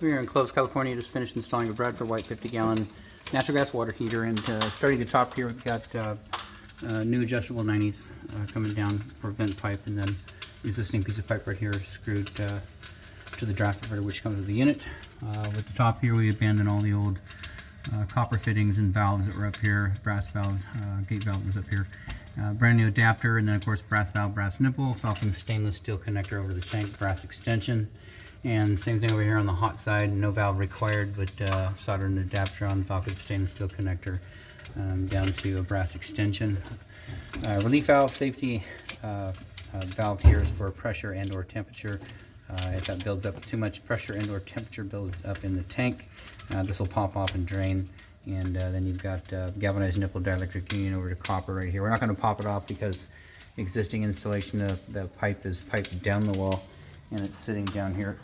We're here in Clovis, California, just finished installing a Bradford White 50-gallon natural gas water heater. And starting at the top here, we've got new adjustable 90s coming down for vent pipe, and then existing piece of pipe right here screwed to the draft diverter, which comes with the unit. With the top here, we abandoned all the old copper fittings and valves that were up here. Brass valve, gate valve was up here. Brand new adapter, and then of course brass valve, brass nipple, Falcon stainless steel connector over the tank, brass extension. And same thing over here on the hot side, no valve required, but soldered an adapter on Falcon stainless steel connector down to a brass extension. Relief valve, safety valve here is for pressure and or temperature. If that builds up too much pressure and or temperature builds up in the tank, this will pop off and drain. And then you've got galvanized nipple dielectric union over to copper right here. We're not going to pop it off because existing installation, the pipe is piped down the wall, and it's sitting down here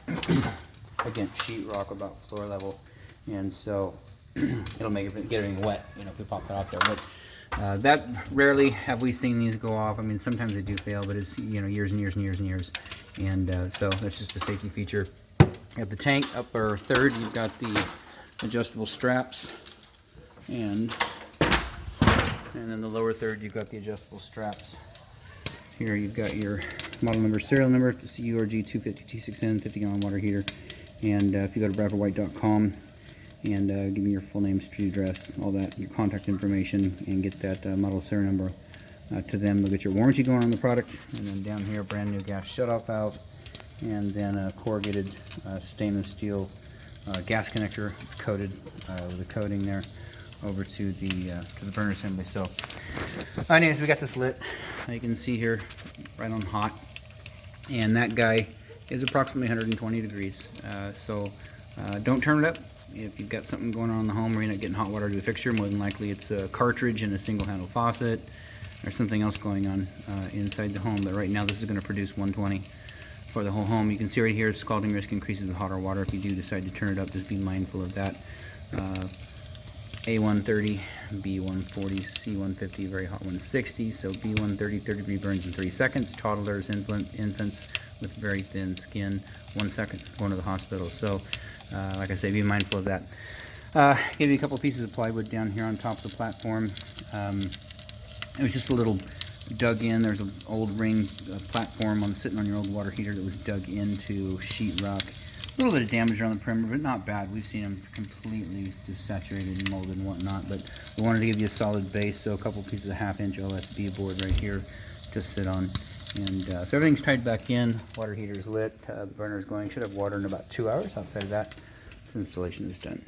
against sheetrock about floor level, and so it'll make it get everything wet, you know, if we pop it off there. But that rarely have we seen these go off. I mean, sometimes they do fail, but it's, you know, years and years and years and years, and so that's just a safety feature. At the tank upper third, you've got the adjustable straps, and then the lower third, you've got the adjustable straps. Here you've got your model number, serial number, it's URG 250T6N 50-gallon water heater. And if you go to bradfordwhite.com and give me your full name, street address, all that, your contact information, and get that model serial number to them, they'll get your warranty going on the product. And then down here, brand new gas shutoff valve, and then a corrugated stainless steel gas connector. It's coated with a coating there over to the burner assembly. So anyways, we got this lit. You can see here right on hot, and that guy is approximately 120 degrees. So don't turn it up. If you've got something going on in the home where you're not getting hot water to the fixture, more than likely it's a cartridge in a single handle faucet or something else going on inside the home. But right now this is going to produce 120 for the whole home. You can see right here scalding risk increases with hotter water. If you do decide to turn it up, just be mindful of that. A130, B140, C150, very hot 160. So B130, 30-degree burns in 3 seconds. Toddlers, infants with very thin skin, 1 second, going to the hospital. So, like I say, be mindful of that. Give you a couple pieces of plywood down here on top of the platform. It was just a little dug in. There's an old ring platform sitting on your old water heater that was dug into sheetrock. A little bit of damage around the perimeter, but not bad. We've seen them completely desaturated and molded and whatnot, but we wanted to give you a solid base, so a couple pieces of 1/2-inch OSB board right here to sit on. And so everything's tied back in. Water heater's lit. The burner's going. Should have water in about 2 hours. Outside of that, this installation is done.